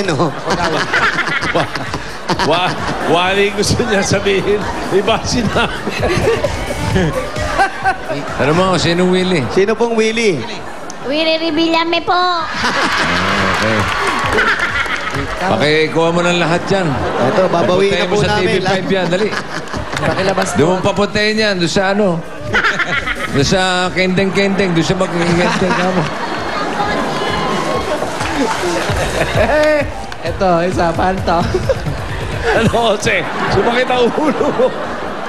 Sino? Wali gusto niya sabihin. Iba sinabi. Ano mo, sino Willie? Sino pong Willie? Willie Revillame po. Okay. Pakikuha mo ng lahat yan. Ito, babawiin na Papuntahin mo po sa namin. TV5 yan, dali. Pakilabas Doon mo papuntahin yan, doon sa ano. Doon sa kendeng-kendeng, doon sa mag-kendeng ka mo. Ito, isa, paano to? Ano, Jose? Sumakit ang ulo mo.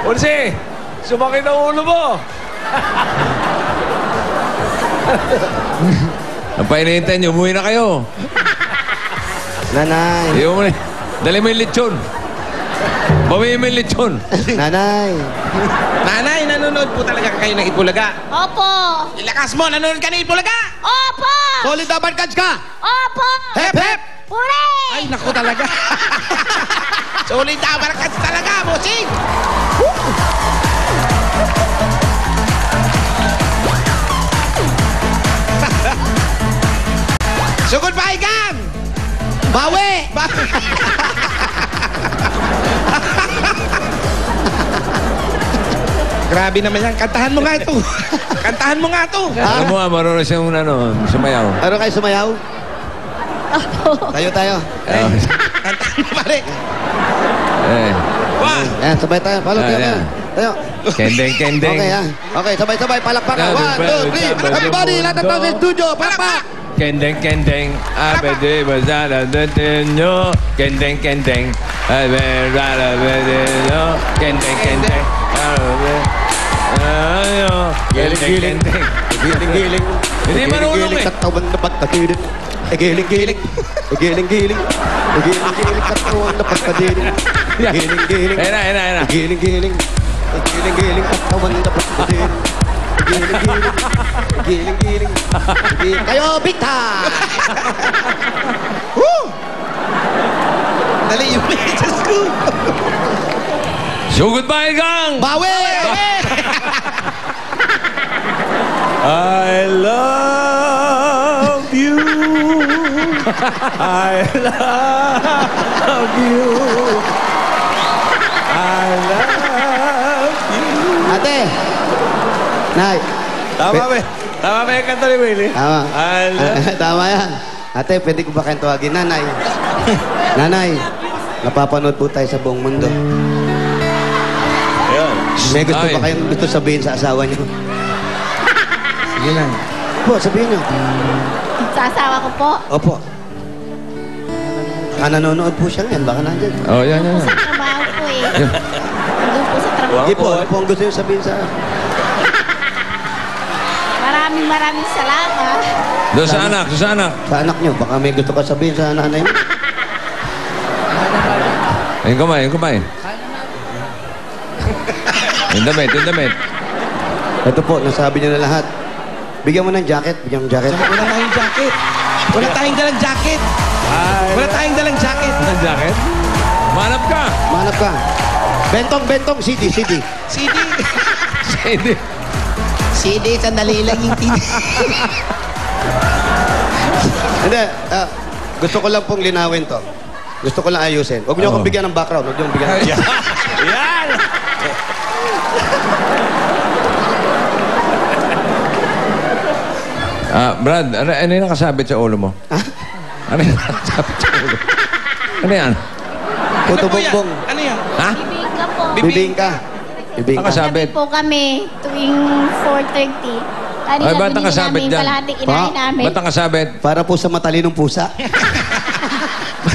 Jose, sumakit ang ulo mo. Ang painihintay niyo, umuwi na kayo. Nanay. Iyo mo na. Dali mo yung lechon. Bawiin mo yung lechon. Nanay. Nanay, nanonood po talaga kayo ng Itbulaga. Opo. Ilakas mo, nanonood ka ng Itbulaga. Opo. Solid dapat catch ka! Opo. Hep, hep! Hooray! Ay, naku talaga. Solid na barakas talaga, bossing. Sugod pa, Igan! Bawi! Grabe naman yan. Kantahan mo nga ito. Kantahan mo nga ito. Alam mo, marunong siyang ano, sumayaw. Ano kayo sumayaw? Tayo. Kantahan mo, pare. Eh. One. Ayan, sabay tayo. Follow tayo. Ayan. Tayo. Kendeng-kendeng. Okay, ha? Okay, sabay-sabay. Palakpakan. 1, 2, 3. Everybody, lahat ng tao sa studio. Palakpak! Kendeng-kendeng. Abede bazara detenyo. Kendeng-kendeng. Abede detenyo. Kendeng-kendeng. Kendeng-kendeng. Giling-giling. Hindi marunong eh. Katawan na pagkadirin. Giling-giling. Giling-giling. Giling-giling. Katawan na pagkadirin. Giling-giling. Ayun na. Giling-giling. Giling-giling. Katawan na pagkadirin. Giling-giling. Giling-giling. Kayo, big time! Woo! Dali yung messages ko. Sugod ba, Igang? Bawi! I love you. I love you. I love you. Ate! Nay! Tama ba? Tama ba yung kanta ni Willie? Tama. I love Tama yan. Ate, pwede ko ba kayong tawagin? Nanay. Nanay, napapanood po tayo sa buong mundo. Ayun. May gusto Ay. ba kayong gusto sabihin sa asawa niyo? Sige lang. Po, sabihin niyo. Sa asawa ko po. Opo. Nanonood po siya ngayon. Baka nandyan. Oh, yan. Sa trabaho po eh. Nandun po sa trabaho. Hindi po. Ano po ang gusto niyo sabihin sa... Maraming salamat. Doon sa anak. Sa anak niyo? Baka may gusto ka sabihin sa nanay niyo. Yung kamay. Yung damit. Ito po, nasabi niyo na lahat. Bigyan mo ng jacket. Bigyan mo ng jacket. Wala tayong jacket. Wala tayong dalang jacket. Wala tayong dalang jacket. Ang jacket? Manap ka. Manap ka. Bentong, CD. CD. Hindi. CD, sandali lang yung CD. Hindi. Gusto ko lang pong linawin to. Gusto ko lang ayusin. Huwag niyo akong bigyan ng background. Huwag niyo akong bigyan ng Yan! Brad, ano yung nakasabit sa ulo mo? Ha? Ano yung nakasabit sa ulo? Ano yan? Puto Ano po yan? bongbong. Ano yan? Ha? Bibingka po. Bibingka. Bibingka. Nakasabit. Gabi po kami tuwing 4:30. Kanina Ay, ba't binili nakasabit namin dyan? kalahating inahin namin. Ba't nakasabit? Para po sa matalinong pusa.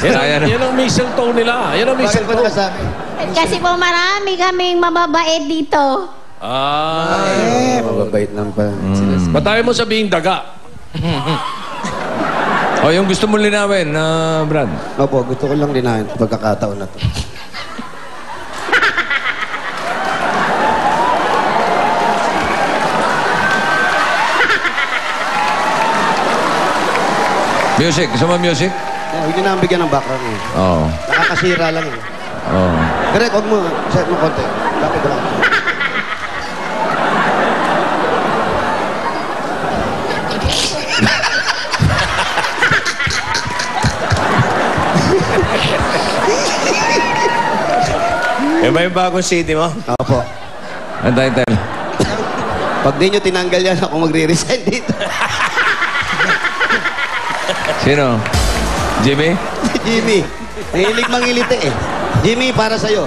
Yan ang mistletoe nila. Yan ang Bakit po mistletoe. nakasabi? Kasi po marami kaming mababait dito. Ay. Mababait lang pa. Ba't tayo mo sabihin daga? O, yung gusto mong linawin, Brad. Opo, gusto ko lang linawin sa pagkakataon na to. Music. Gusto mo music? Huwag niyo na ang bigyan ng background eh. Oo. Nakakasira lang eh. Oo. Direk, huwag mo. Set mo konti. Lapit ko lang. Yan ba yung bagong CD mo? Opo. Ang title. Pag di nyo tinanggal yan, ako magre-resign dito. Sino? Jimmy? Jimmy. Nahilig mangiliti eh. Jimmy, para sa'yo.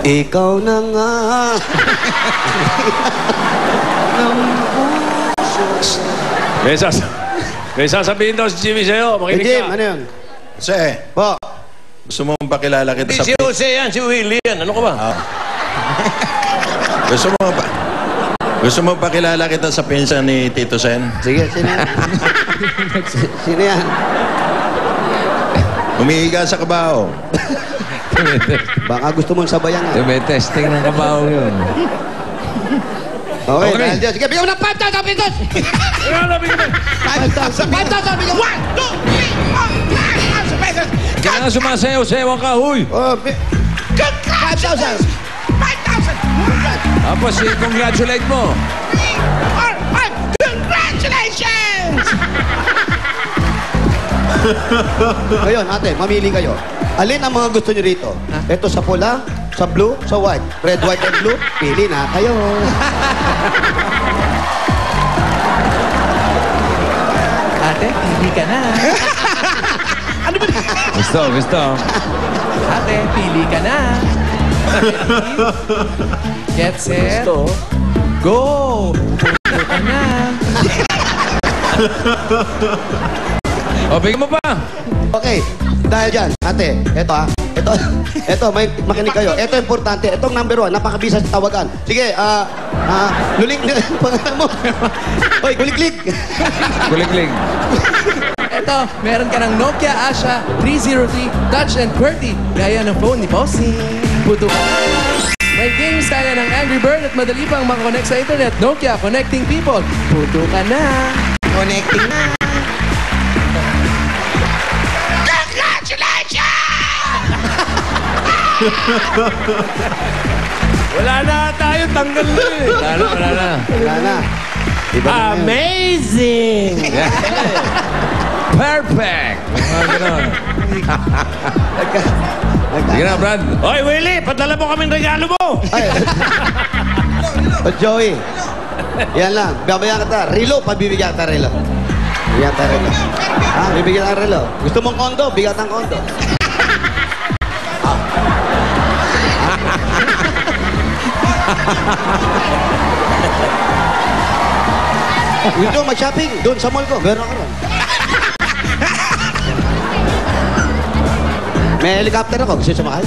Ikaw na nga. May sasabihin daw si Jimmy sa'yo. Eh, Makinig Jim, ka. ano yun? Jose, Po. gusto mo pakilala kita Hindi sa... si Jose yan, si Willie yan. Ano ka ba? Gusto mo pakilala kita sa pinsan ni Tito Sen? Sige, sino yan? Sino yan? Umihiga sa kabaho. Baka gusto mong sabayan nga. May testing ng kabaho yun. Okay, Okay. dahil dyan. Sige, bigyan mo ng 5,000 pesos! Ano, 5,000 bigyan mo! 1, 2, 3, 4, 5,000 pesos! Kaya nga sumasayaw-sayaw ka, huy! Oh, 5,000! 5,000! Tapos, congratulate mo. Congratulations! Ngayon, ate, mamili kayo. Alin ang mga gusto nyo rito? Ito sa pula, sa blue, sa white. Red, white, and blue. Pili na kayo. Ate, pili ka na. Gusto. Ate, pili ka na. Get set. Go! Pili ka na. O, bigyan mo pa. Okay, dahil dyan, ate, ito, may makinig kayo. Ito importante, itong number 1, napakabisa sa tawagan. Sige, luling, pangalan mo. Hoy, kuliklik. Kulikling. Ito, meron ka ng Nokia Asha 303 Touch and QWERTY. Gaya ng phone ni Bossy. Puto ka na. May games kaya ng Angry Bird at madali pang makakonect sa internet. Nokia, connecting people. Puto ka na. Connecting na. Wala na tayo, tanggal na eh. Wala na. Wala na. Iba na ngayon. Amazing! Perfect! Mga ganon. Sige na, Brad. Hoy, Willie, padala mo kaming regalo mo! Ay. O, Joey. Yan lang. Babayan kita. Relo, pabibigyan kita relo. Bigyan kita relo. Bibigyan kita relo. Gusto mong kondo? Bigyan ng kondo. Gusto mo mag-shopping? Doon sa mall ko. Meron ka ron. May helicopter ako. Gusto sumakay?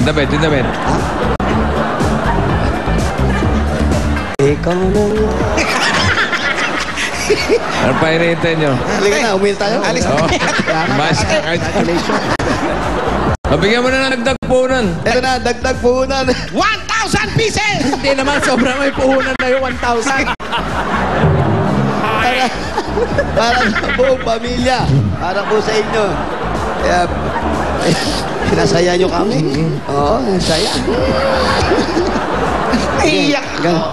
Damit. Ha? Ikaw na nga. Ano pa hinihintay nyo? Halika na, umil tayo. Alis Oo. Mas Mabigyan mo na ng dagdag puhunan. Ito na, dagdag puhunan. 1,000 pieces! Hindi naman, sobrang may puhunan na yung 1,000. Para sa buong pamilya. Para po sa inyo. Kaya, pinasaya nyo kami. Oo, saya. Iyak.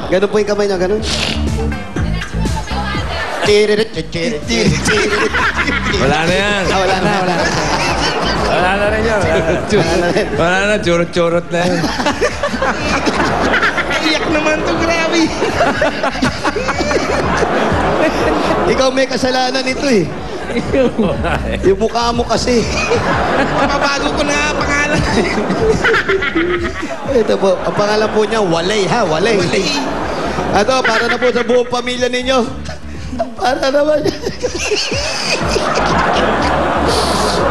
Ganun po yung kamay nyo, ganun. Wala na yan. Wala na. Wala na rin yun. Wala na, churot-churot na yan. Iyak naman to, grabe. Ikaw may kasalanan ito eh. Yung mukha mo kasi. Mababago ko na pangalan. Ito po, ang pangalan po niya, Walay ha, Walay. Ito, para na po sa buong pamilya ninyo. Para naman.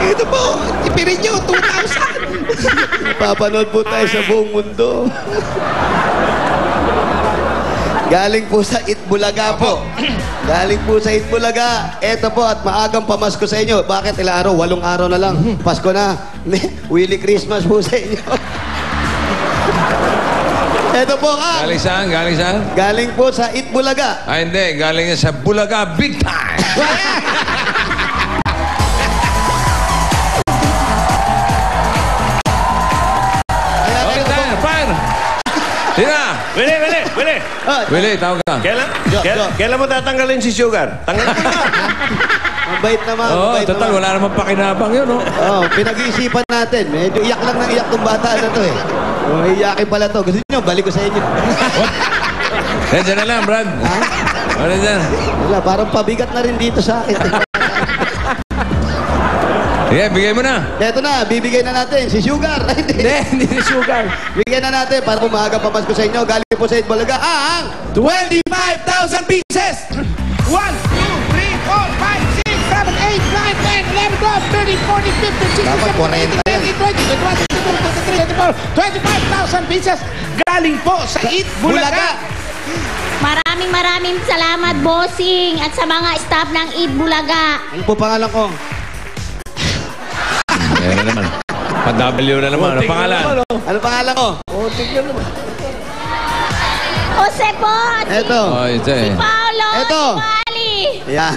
Ito po, tipirin nyo, 2,000. Papanood po tayo sa buong mundo. Galing po sa Itbulaga po. Galing po sa Itbulaga. Ito po at maagang pamasko sa inyo. Bakit ilang araw? 8 araw na lang. Pasko na. Willy Christmas po sa inyo. Ito po ka. Galing saan? Galing po sa Itbulaga. Ah, hindi. Galing yan sa Bulaga Big Time. Okay, tayo. Fire! Tina! Willie! Ah, Willie, tawag ka. Kailan, Jo. kailan mo tatanggalin si Sugar? Tanggalin mo na. Mabait naman, Oo, mabait total, naman. wala namang pakinabang yun, no? Oh, pinag-iisipan natin. Medyo iyak lang ng iyak tong bata na to eh. Oh, iyakin pala to. Gusto niyo, balik ko sa inyo. Diyan na lang, Brad. Ano dyan? Wala, parang pabigat na rin dito sa akin. Sige, bigay mo na. Eto na, bibigay na natin si Sugar. Ay, Hindi si Sugar. Bigyan na natin para pumahaga pamasko sa inyo. Galing po sa Itbulaga ang 25,000 pieces! 1, 2, 3, 4, 5, 6, 7, 8, 9, 10, 11, 12, 13, 14, 15, 16, Dapat 17, 18, 19, 20, 21, 22, 23, 24, 25,000 pieces galing po sa Eat Bulaga. Maraming salamat, bossing, at sa mga staff ng Eat Bulaga. Ano po pangalan ko? Ayan na naman. Pa-W na naman. Ano pangalan? Ano pangalan ko? Jose po, Eto. Oh, ito eh. Paolo, Eto. Mali. Yan.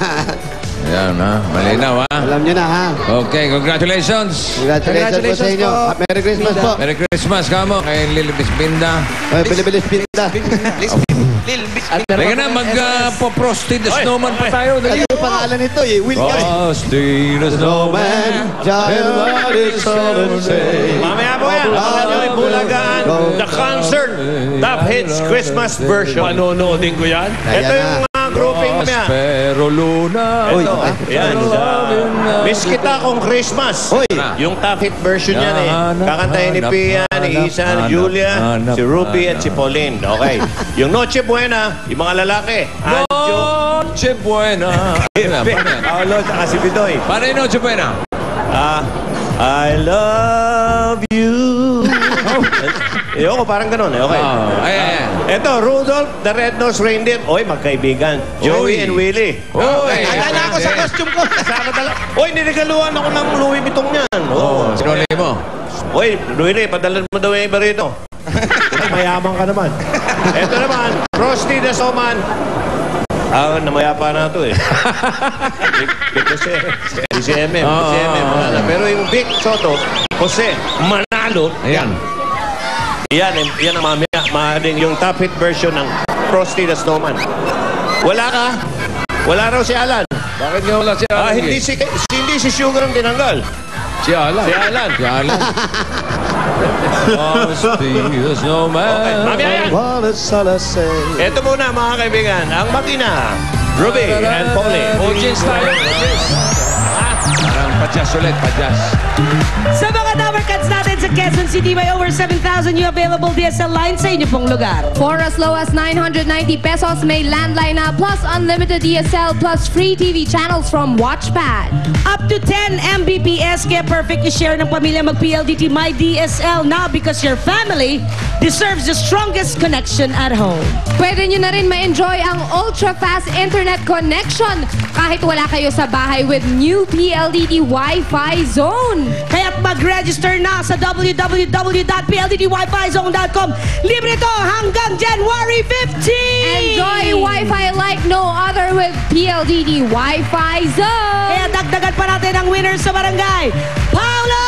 Ayan, ha? Malinaw, ha? Alam nyo na ha. Okay, congratulations. Congratulations po sa inyo. po. Merry Christmas po. Merry Christmas, kamo. Kay Lilibis Binda. Ay, bilis-bilis pinda. Teka na, mag-po-Frosty the Snowman pa tayo. Ano yung pangalan nito eh? Will ka eh. Frosty the Snowman. Mamaya po yan. Abangan nyo yung Bulagaan, the concert, Top Hits Christmas version. Panonoodin ko yan. Ito yung grouping niya. Pero Luna. Uy, Yan. Miss kita kung Christmas. Uy. Yung top hit version yan eh. Kakantahin ni Pia, ni Isa, ni Julia, si Ruby at si Pauline. Okay. Yung Noche Buena, yung mga lalaki. Anjo, Noche Buena. Paolo, saka si Bidoy. Paano yung Noche Buena? I love you. Ayoko, parang ganun eh. Okay. Ayan. Ito, Rudolph the Red-Nosed Reindeer. Oy, magkaibigan. Joey and Willie. Oy. Akala ko sa costume ko. Kasama talaga. Oy, ninigaluhan ako ng Louis Vuitton niyan. Oh, sinuli mo. Oy, Willie, padalan mo daw yung iba rito. Mayaman ka naman. Ito naman, Frosty the Snowman. Namayapa na ito eh. Si MM. Wala na. Pero yung Vic Soto, Jose Manalo. Ayan. Yan ang maaaring yung top hit version ng Frosty the Snowman. Wala ka? Wala raw si Alan. Bakit nga wala si Alan? Hindi si Sugar ang tinanggal. Si Alan. Si Alan. Frosty the Snowman. Okay, mamaya yan. Ito muna mga kaibigan, ang mag-ina, Ruby and Pauline. Audience tayo. Parang padyas ulit, padyas. Sa mga Tower Cuts natin sa Quezon City, may over 7,000 new available DSL lines sa inyo pong lugar. For as low as 990 pesos, may landline na plus unlimited DSL plus free TV channels from Watchpad. Up to 10 Mbps, kaya perfect i-share ng pamilya mag-PLDT My DSL na because your family deserves the strongest connection at home. Pwede nyo na rin ma-enjoy ang ultra-fast internet connection kahit wala kayo sa bahay with new PLDT Wi-Fi Zone. Kaya't mag-register na sa www.pldtwifizone.com. Libre to hanggang January 15! Enjoy Wi-Fi like no other with PLDT Wi-Fi Zone. Kaya dagdagan pa natin ang winners sa barangay. Paolo!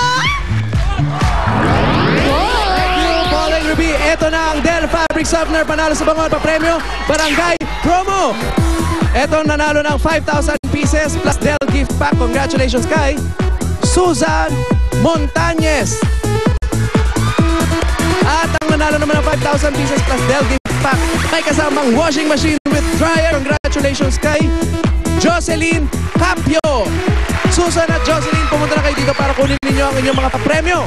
Paul and Ruby, eto na ang Dell Fabric Softener panalo sa Bangon pa-premyo Barangay Promo. Eto nanalo ng 5,000 pieces plus Dell gift pack. Congratulations kay Susan Montañez. At ang nanalo naman ng 5,000 pieces plus Dell gift pack may kasamang washing machine with dryer. Congratulations kay Jocelyn Capio. Susan at Jocelyn, pumunta na kayo dito para kunin ninyo ang inyong mga papremyo.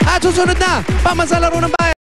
At susunod na, pamansang laro ng bayan.